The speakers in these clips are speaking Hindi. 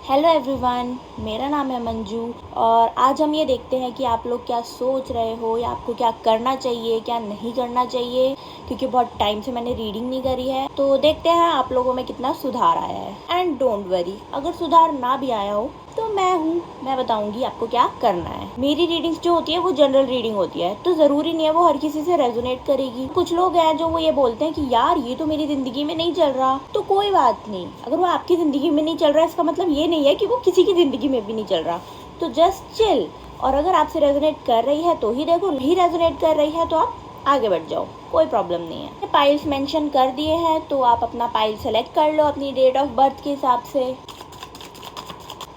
हेलो एवरीवन, मेरा नाम है मंजू और आज हम ये देखते हैं कि आप लोग क्या सोच रहे हो या आपको क्या करना चाहिए क्या नहीं करना चाहिए। क्योंकि बहुत टाइम से मैंने रीडिंग नहीं करी है, तो देखते हैं आप लोगों में कितना सुधार आया है। एंड डोंट वरी, अगर सुधार ना भी आया हो तो मैं बताऊंगी आपको क्या करना है। मेरी रीडिंग्स जो होती है वो जनरल रीडिंग होती है, तो ज़रूरी नहीं है वो हर किसी से रेजोनेट करेगी। कुछ लोग हैं जो वो ये बोलते हैं कि यार ये तो मेरी ज़िंदगी में नहीं चल रहा, तो कोई बात नहीं। अगर वो आपकी ज़िंदगी में नहीं चल रहा इसका मतलब ये नहीं है कि वो किसी की ज़िंदगी में भी नहीं चल रहा। तो जस्ट चिल, और अगर आपसे रेजोनेट कर रही है तो ही देखो, नहीं रेजोनेट कर रही है तो आप आगे बढ़ जाओ, कोई प्रॉब्लम नहीं है। पाइल्स मेंशन कर दिए हैं तो आप अपना पाइल सेलेक्ट कर लो अपनी डेट ऑफ बर्थ के हिसाब से।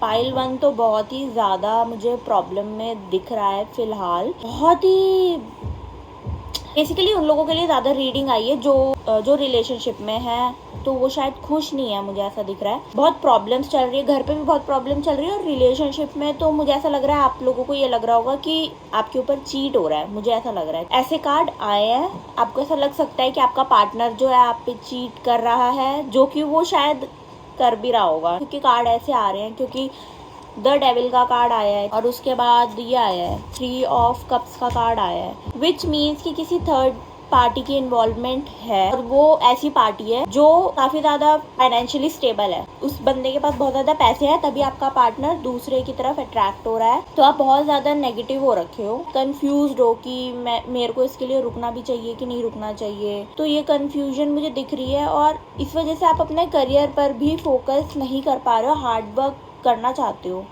पाइल 1 तो बहुत ही ज़्यादा मुझे प्रॉब्लम में दिख रहा है फ़िलहाल। बहुत ही बेसिकली उन लोगों के लिए ज़्यादा रीडिंग आई है जो रिलेशनशिप में है, तो वो शायद खुश नहीं है, मुझे ऐसा दिख रहा है। बहुत प्रॉब्लम्स चल रही है, घर पे भी बहुत प्रॉब्लम चल रही है, और रिलेशनशिप में तो मुझे ऐसा लग रहा है आप लोगों को ये लग रहा होगा कि आपके ऊपर चीट हो रहा है। मुझे ऐसा लग रहा है, ऐसे कार्ड आए हैं। आपको ऐसा लग सकता है कि आपका पार्टनर जो है आप पे चीट कर रहा है, जो कि वो शायद कर भी रहा होगा, क्योंकि कार्ड ऐसे आ रहे हैं। क्योंकि द डेविल का कार्ड आया है और उसके बाद ये आया है 3 ऑफ कप्स का कार्ड आया है, विच मीन्स कि किसी थर्ड पार्टी की इन्वॉल्वमेंट है, और वो ऐसी पार्टी है जो काफ़ी ज़्यादा फाइनेंशियली स्टेबल है। उस बंदे के पास बहुत ज़्यादा पैसे हैं, तभी आपका पार्टनर दूसरे की तरफ अट्रैक्ट हो रहा है। तो आप बहुत ज़्यादा नेगेटिव हो रखे हो, कंफ्यूज्ड हो कि मेरे को इसके लिए रुकना भी चाहिए कि नहीं रुकना चाहिए। तो ये कंफ्यूजन मुझे दिख रही है, और इस वजह से आप अपने करियर पर भी फोकस नहीं कर पा रहे हो, हार्ड वर्क करना चाहते हो।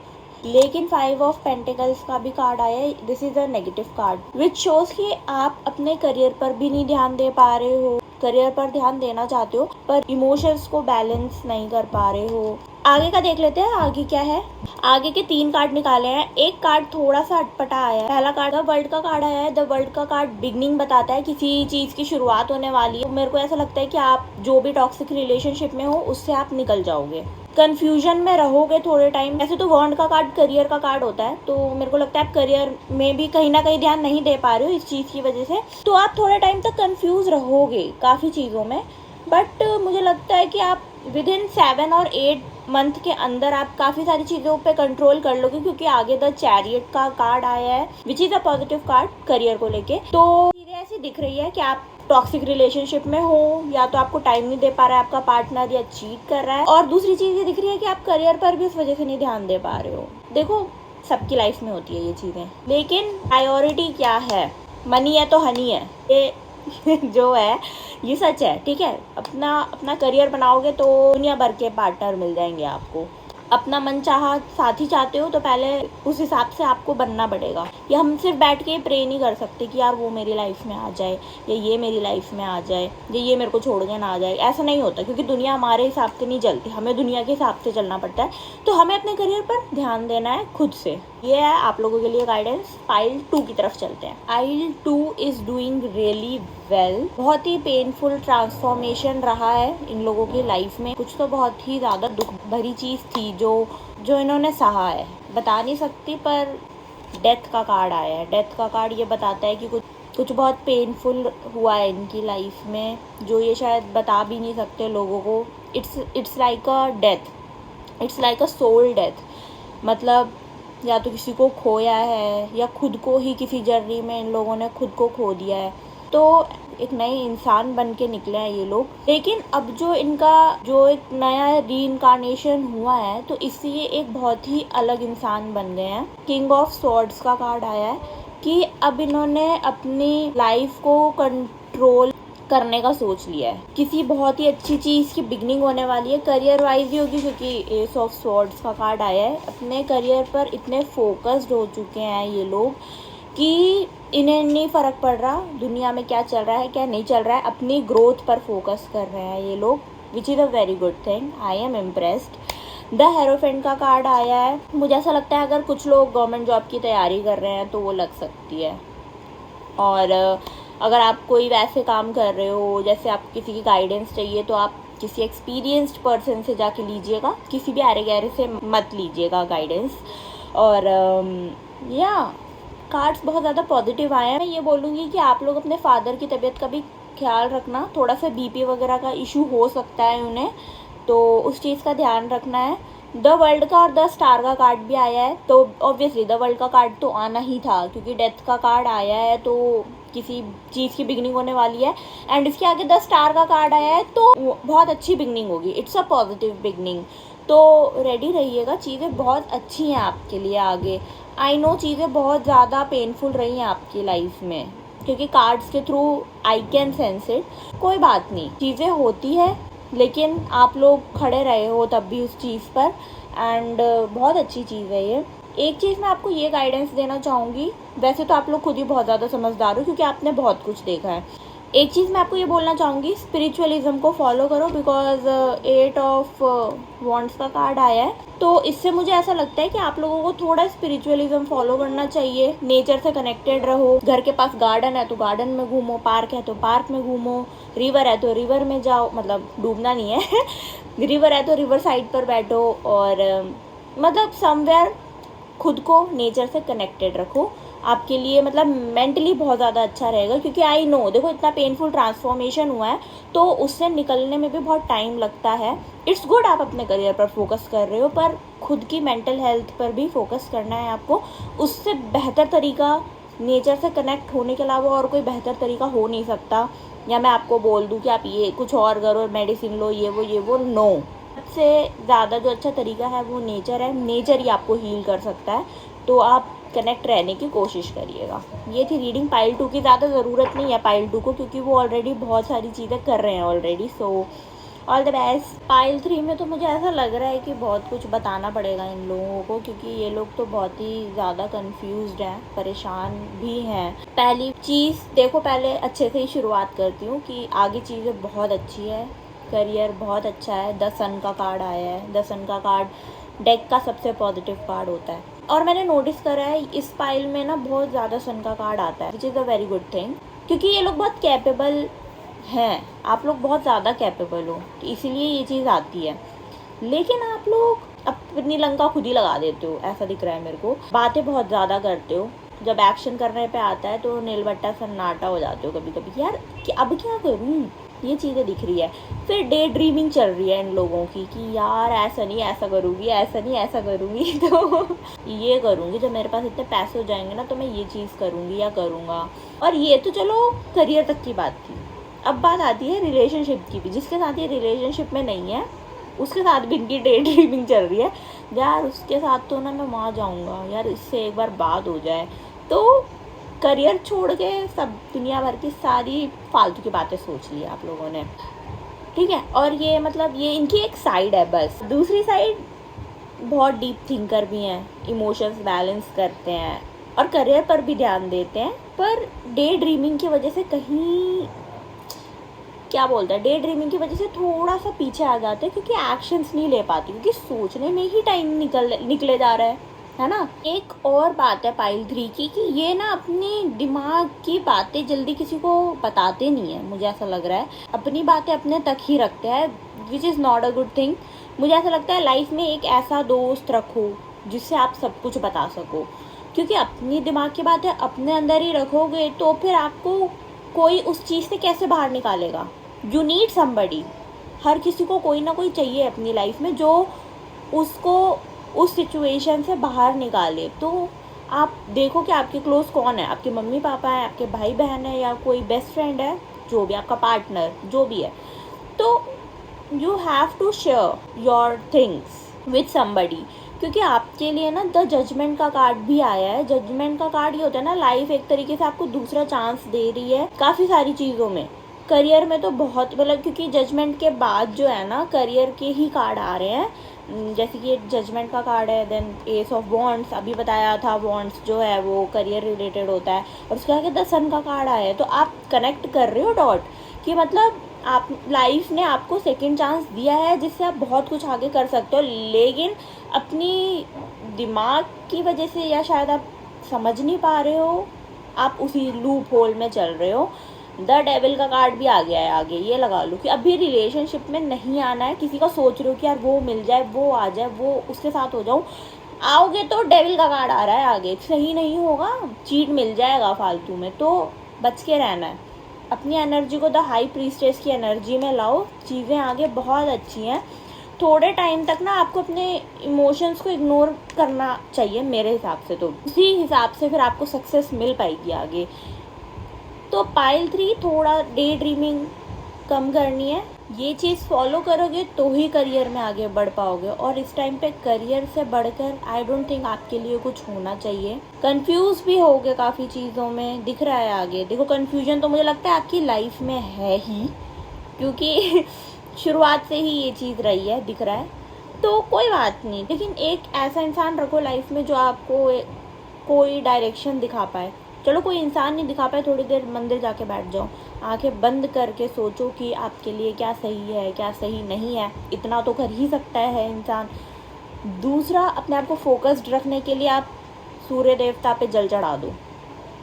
लेकिन 5 ऑफ पेंटिकल्स का भी कार्ड आया है। This is a negative card which shows कि आप अपने करियर पर भी नहीं ध्यान दे पा रहे हो। करियर पर ध्यान देना चाहते हो पर इमोशंस को बैलेंस नहीं कर पा रहे हो। आगे का देख लेते हैं, आगे क्या है। आगे के 3 कार्ड निकाले हैं। एक कार्ड थोड़ा सा अटपटा आया है। पहला कार्ड द वर्ल्ड का कार्ड आया है। द वर्ल्ड का कार्ड बिगनिंग बताता है, किसी चीज की शुरुआत होने वाली है। मेरे को ऐसा लगता है कि आप जो भी टॉक्सिक रिलेशनशिप में हो उससे आप निकल जाओगे। कंफ्यूजन में रहोगे थोड़े टाइम। ऐसे तो वॉन्ड का कार्ड करियर का कार्ड होता है, तो मेरे को लगता है आप करियर में भी कहीं ना कहीं ध्यान नहीं दे पा रहे हो इस चीज़ की वजह से, तो आप थोड़े टाइम तक कंफ्यूज रहोगे काफ़ी चीज़ों में। बट मुझे लगता है कि आप विद इन 7 और 8 मंथ के अंदर आप काफ़ी सारी चीज़ों पे कंट्रोल कर लोगे, क्योंकि आगे द चैरियट का कार्ड आया है which is a positive card career को लेके। तो चीज़ें ऐसी दिख रही है कि आप टॉक्सिक रिलेशनशिप में हो, या तो आपको टाइम नहीं दे पा रहा है आपका पार्टनर, या चीट कर रहा है। और दूसरी चीज़ ये दिख रही है कि आप करियर पर भी उस वजह से नहीं ध्यान दे पा रहे हो। देखो, सबकी लाइफ में होती है ये चीज़ें, लेकिन प्रायोरिटी क्या है? मनी है तो हनी है, ये जो है ये सच है। ठीक है, अपना अपना करियर बनाओगे तो दुनिया भर के पार्टनर मिल जाएंगे आपको। अपना मन चाहा साथी चाहते हो तो पहले उस हिसाब से आपको बनना पड़ेगा। या हम सिर्फ बैठ के प्रे नहीं कर सकते कि यार वो मेरी लाइफ में आ जाए, या ये मेरी लाइफ में आ जाए, या ये मेरे को छोड़ के ना आ जाए। ऐसा नहीं होता, क्योंकि दुनिया हमारे हिसाब से नहीं चलती, हमें दुनिया के हिसाब से चलना पड़ता है। तो हमें अपने करियर पर ध्यान देना है खुद से। ये है आप लोगों के लिए गाइडेंस। पाइल 2 की तरफ चलते हैं। Pile 2 is doing really well. बहुत ही पेनफुल ट्रांसफॉर्मेशन रहा है इन लोगों की लाइफ में। कुछ तो बहुत ही ज़्यादा दुख भरी चीज़ थी जो इन्होंने सहा है, बता नहीं सकती। पर डेथ का कार्ड आया है। डेथ का कार्ड ये बताता है कि कुछ बहुत पेनफुल हुआ है इनकी लाइफ में, जो ये शायद बता भी नहीं सकते लोगों को। It's like a death, it's like a soul death. मतलब या तो किसी को खोया है, या खुद को ही किसी जर्नी में इन लोगों ने खुद को खो दिया है। तो एक नए इंसान बन के निकले हैं ये लोग। लेकिन अब जो इनका जो एक नया रीइंकार्नेशन हुआ है, तो इससे ये एक बहुत ही अलग इंसान बन गए हैं। किंग ऑफ स्वॉर्ड्स का कार्ड आया है कि अब इन्होंने अपनी लाइफ को कंट्रोल करने का सोच लिया है। किसी बहुत ही अच्छी चीज़ की बिगनिंग होने वाली है, करियर वाइज ही होगी, क्योंकि एस ऑफ स्वॉर्ड्स का कार्ड आया है। अपने करियर पर इतने फोकस्ड हो चुके हैं ये लोग कि इन्हें नहीं फ़र्क पड़ रहा दुनिया में क्या चल रहा है क्या नहीं चल रहा है। अपनी ग्रोथ पर फोकस कर रहे हैं ये लोग, which is a very good thing. I am impressed. The hierophant का कार्ड आया है। मुझे ऐसा लगता है अगर कुछ लोग गवर्नमेंट जॉब की तैयारी कर रहे हैं तो वो लग सकती है। और अगर आप कोई वैसे काम कर रहे हो जैसे आप किसी की गाइडेंस चाहिए, तो आप किसी एक्सपीरियंस्ड पर्सन से जाके लीजिएगा, किसी भी आरे गहरे से मत लीजिएगा गाइडेंस। और या कार्ड्स बहुत ज़्यादा पॉजिटिव आए हैं। मैं ये बोलूँगी कि आप लोग अपने फादर की तबीयत का भी ख्याल रखना। थोड़ा सा बीपी वगैरह का इशू हो सकता है उन्हें, तो उस चीज़ का ध्यान रखना है। द वर्ल्ड का और द स्टार का कार्ड भी आया है, तो ऑब्वियसली द वर्ल्ड का कार्ड तो आना ही था, क्योंकि डेथ का कार्ड आया है तो किसी चीज़ की बिगनिंग होने वाली है। एंड इसके आगे द स्टार का कार्ड आया है, तो बहुत अच्छी बिगनिंग होगी, इट्स अ पॉजिटिव बिगनिंग। तो रेडी रहिएगा, चीज़ें बहुत अच्छी हैं आपके लिए आगे। आई नो चीज़ें बहुत ज़्यादा पेनफुल रही हैं आपकी लाइफ में, क्योंकि कार्ड्स के through I can sense it. कोई बात नहीं, चीज़ें होती है, लेकिन आप लोग खड़े रहे हो तब भी उस चीज़ पर, एंड बहुत अच्छी चीज़ है ये। एक चीज़ मैं आपको ये गाइडेंस देना चाहूँगी, वैसे तो आप लोग खुद ही बहुत ज़्यादा समझदार हो क्योंकि आपने बहुत कुछ देखा है। एक चीज़ मैं आपको ये बोलना चाहूँगी, स्पिरिचुअलिज्म को फॉलो करो, बिकॉज 8 ऑफ वॉन्ड्स का कार्ड आया है, तो इससे मुझे ऐसा लगता है कि आप लोगों को थोड़ा स्पिरिचुअलिज्म फॉलो करना चाहिए। नेचर से कनेक्टेड रहो, घर के पास गार्डन है तो गार्डन में घूमो, पार्क है तो पार्क में घूमो, रिवर है तो रिवर में जाओ, मतलब डूबना नहीं है रिवर है तो रिवर साइड पर बैठो, और मतलब समवेयर खुद को नेचर से कनेक्टेड रखो। आपके लिए मतलब मेंटली बहुत ज़्यादा अच्छा रहेगा, क्योंकि आई नो देखो इतना पेनफुल ट्रांसफॉर्मेशन हुआ है तो उससे निकलने में भी बहुत टाइम लगता है। इट्स गुड आप अपने करियर पर फोकस कर रहे हो, पर खुद की मेंटल हेल्थ पर भी फोकस करना है आपको। उससे बेहतर तरीका नेचर से कनेक्ट होने के अलावा और कोई बेहतर तरीका हो नहीं सकता। या मैं आपको बोल दूँ कि आप ये कुछ और करो, मेडिसिन लो, ये वो, नो। सबसे ज़्यादा जो अच्छा तरीका है वो नेचर है, नेचर ही आपको हील कर सकता है, तो आप कनेक्ट रहने की कोशिश करिएगा। ये थी रीडिंग पाइल 2 की। ज़्यादा ज़रूरत नहीं है पाइल 2 को, क्योंकि वो ऑलरेडी बहुत सारी चीज़ें कर रहे हैं already, so all the best. Pile 3 में तो मुझे ऐसा लग रहा है कि बहुत कुछ बताना पड़ेगा इन लोगों को, क्योंकि ये लोग तो बहुत ही ज़्यादा कंफ्यूज्ड हैं, परेशान भी हैं। पहली चीज़ देखो, पहले अच्छे से ही शुरुआत करती हूँ कि आगे चीज़ें बहुत अच्छी है, करियर बहुत अच्छा है। द सन का कार्ड आया है, द सन का कार्ड डेक का सबसे पॉजिटिव कार्ड होता है, और मैंने नोटिस करा है इस पाइल में ना बहुत ज़्यादा सन का कार्ड आता है, which is a very good thing, क्योंकि ये लोग बहुत कैपेबल हैं, आप लोग बहुत ज़्यादा कैपेबल हो, तो इसीलिए ये चीज़ आती है। लेकिन आप लोग अपनी लंका खुद ही लगा देते हो, ऐसा दिख रहा है मेरे को। बातें बहुत ज़्यादा करते हो, जब एक्शन करने पे आता है तो नीलबट्टा सन्नाटा हो जाते हो कभी कभी, यार कि अब क्या करूँ, ये चीज़ें दिख रही है। फिर डे ड्रीमिंग चल रही है इन लोगों की कि यार ऐसा नहीं ऐसा करूँगी, ऐसा नहीं ऐसा करूँगी तो ये करूँगी, जब मेरे पास इतने पैसे हो जाएंगे ना तो मैं ये चीज़ करूँगी या करूँगा। और ये तो चलो करियर तक की बात थी, अब बात आती है रिलेशनशिप की भी। जिसके साथ ये रिलेशनशिप में नहीं है उसके साथ भी इनकी डे ड्रीमिंग चल रही है, यार उसके साथ तो ना मैं वहाँ जाऊँगा, यार इससे एक बार बात हो जाए। तो करियर छोड़ के सब दुनिया भर की सारी फालतू की बातें सोच ली आप लोगों ने, ठीक है। और ये मतलब ये इनकी एक साइड है, बस दूसरी साइड बहुत डीप थिंकर भी हैं, इमोशंस बैलेंस करते हैं और करियर पर भी ध्यान देते हैं, पर डे ड्रीमिंग की वजह से कहीं क्या बोलते हैं, डे ड्रीमिंग की वजह से थोड़ा सा पीछे आ जाते हैं, क्योंकि एक्शंस नहीं ले पाती, क्योंकि सोचने में ही टाइम निकले जा रहा है ना। एक और बात है पाइल 3 की कि ये ना अपनी दिमाग की बातें जल्दी किसी को बताते नहीं है, मुझे ऐसा लग रहा है अपनी बातें अपने तक ही रखते हैं, which is not a good thing. मुझे ऐसा लगता है लाइफ में एक ऐसा दोस्त रखो जिससे आप सब कुछ बता सको, क्योंकि अपनी दिमाग की बातें अपने अंदर ही रखोगे तो फिर आपको कोई उस चीज़ से कैसे बाहर निकालेगा। यू नीड समबडी, हर किसी को कोई ना कोई चाहिए अपनी लाइफ में जो उसको उस सिचुएशन से बाहर निकाले। तो आप देखो कि आपके क्लोज कौन है, आपके मम्मी पापा हैं, आपके भाई बहन है, या कोई बेस्ट फ्रेंड है, जो भी आपका पार्टनर जो भी है, तो you have to share your things with somebody. क्योंकि आपके लिए ना द जजमेंट का कार्ड भी आया है। जजमेंट का कार्ड ये होता है ना, लाइफ एक तरीके से आपको दूसरा चांस दे रही है काफ़ी सारी चीज़ों में, करियर में तो बहुत, मतलब क्योंकि जजमेंट के बाद जो है ना करियर के ही कार्ड आ रहे हैं, जैसे कि जजमेंट का कार्ड है, देन एस ऑफ वॉन्ड्स अभी बताया था, वॉन्ड्स जो है वो करियर रिलेटेड होता है, और उसके आगे द सन का कार्ड आया है। तो आप कनेक्ट कर रहे हो डॉट कि मतलब आप लाइफ ने आपको सेकंड चांस दिया है जिससे आप बहुत कुछ आगे कर सकते हो, लेकिन अपनी दिमाग की वजह से या शायद आप समझ नहीं पा रहे हो, आप उसी लूप होल में चल रहे हो। द डेविल का कार्ड भी आ गया है आगे, ये लगा लो कि अभी रिलेशनशिप में नहीं आना है, किसी का सोच रहे हो कि यार वो मिल जाए, वो आ जाए, वो उसके साथ हो जाऊँ, आओगे तो डेविल का कार्ड आ रहा है आगे, सही नहीं होगा, चीट मिल जाएगा फालतू में, तो बच के रहना है। अपनी एनर्जी को द हाई प्रीस्टेस की एनर्जी में लाओ, चीज़ें आगे बहुत अच्छी हैं। थोड़े टाइम तक ना आपको अपने इमोशंस को इग्नोर करना चाहिए मेरे हिसाब से। तो उसी हिसाब से फिर आपको सक्सेस मिल पाएगी आगे। तो पाइल 3, थोड़ा डे ड्रीमिंग कम करनी है। ये चीज़ फॉलो करोगे तो ही करियर में आगे बढ़ पाओगे, और इस टाइम पे करियर से बढ़कर आई डोंट थिंक आपके लिए कुछ होना चाहिए। कंफ्यूज भी होगे काफ़ी चीज़ों में, दिख रहा है आगे। देखो कंफ्यूजन तो मुझे लगता है आपकी लाइफ में है ही, क्योंकि शुरुआत से ही ये चीज़ रही है, दिख रहा है। तो कोई बात नहीं, लेकिन एक ऐसा इंसान रखो लाइफ में जो आपको कोई डायरेक्शन दिखा पाए। चलो कोई इंसान नहीं दिखा पाए, थोड़ी देर मंदिर जाके बैठ जाओ, आंखें बंद करके सोचो कि आपके लिए क्या सही है क्या सही नहीं है। इतना तो कर ही सकता है इंसान। दूसरा, अपने आप को फोकस्ड रखने के लिए आप सूर्य देवता पे जल चढ़ा दो,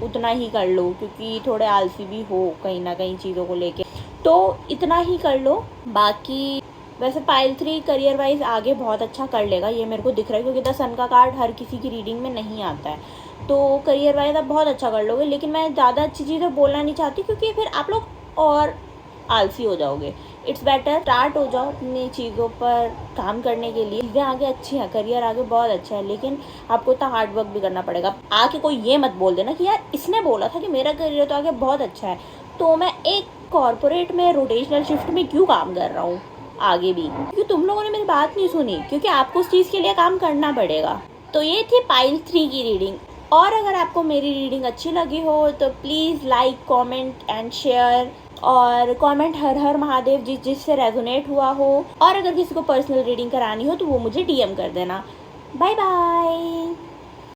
उतना ही कर लो, क्योंकि थोड़े आलसी भी हो कहीं ना कहीं चीज़ों को लेके, तो इतना ही कर लो। बाकी वैसे पाइल 3 करियर वाइज आगे बहुत अच्छा कर लेगा, ये मेरे को दिख रहा है, क्योंकि द सन का कार्ड हर किसी की रीडिंग में नहीं आता है। तो करियर वाइज आप बहुत अच्छा कर लोगे, लेकिन मैं ज़्यादा अच्छी चीज़ें बोलना नहीं चाहती, क्योंकि फिर आप लोग और आलसी हो जाओगे। इट्स बेटर स्टार्ट हो जाओ अपनी चीज़ों पर काम करने के लिए। चीज़ें आगे अच्छी हैं, करियर आगे बहुत अच्छा है, लेकिन आपको इतना हार्ड वर्क भी करना पड़ेगा। आके कोई ये मत बोल देना कि यार इसने बोला था कि मेरा करियर तो आगे बहुत अच्छा है, तो मैं एक कॉर्पोरेट में रोटेशनल शिफ्ट में क्यों काम कर रहा हूँ आगे भी, क्योंकि तुम लोगों ने मेरी बात नहीं सुनी, क्योंकि आपको उस चीज़ के लिए काम करना पड़ेगा। तो ये थी पाइल 3 की रीडिंग। और अगर आपको मेरी रीडिंग अच्छी लगी हो तो please like, comment and share, और कमेंट हर हर महादेव जिससे रेजोनेट हुआ हो। और अगर किसी को पर्सनल रीडिंग करानी हो तो वो मुझे DM कर देना। Bye bye.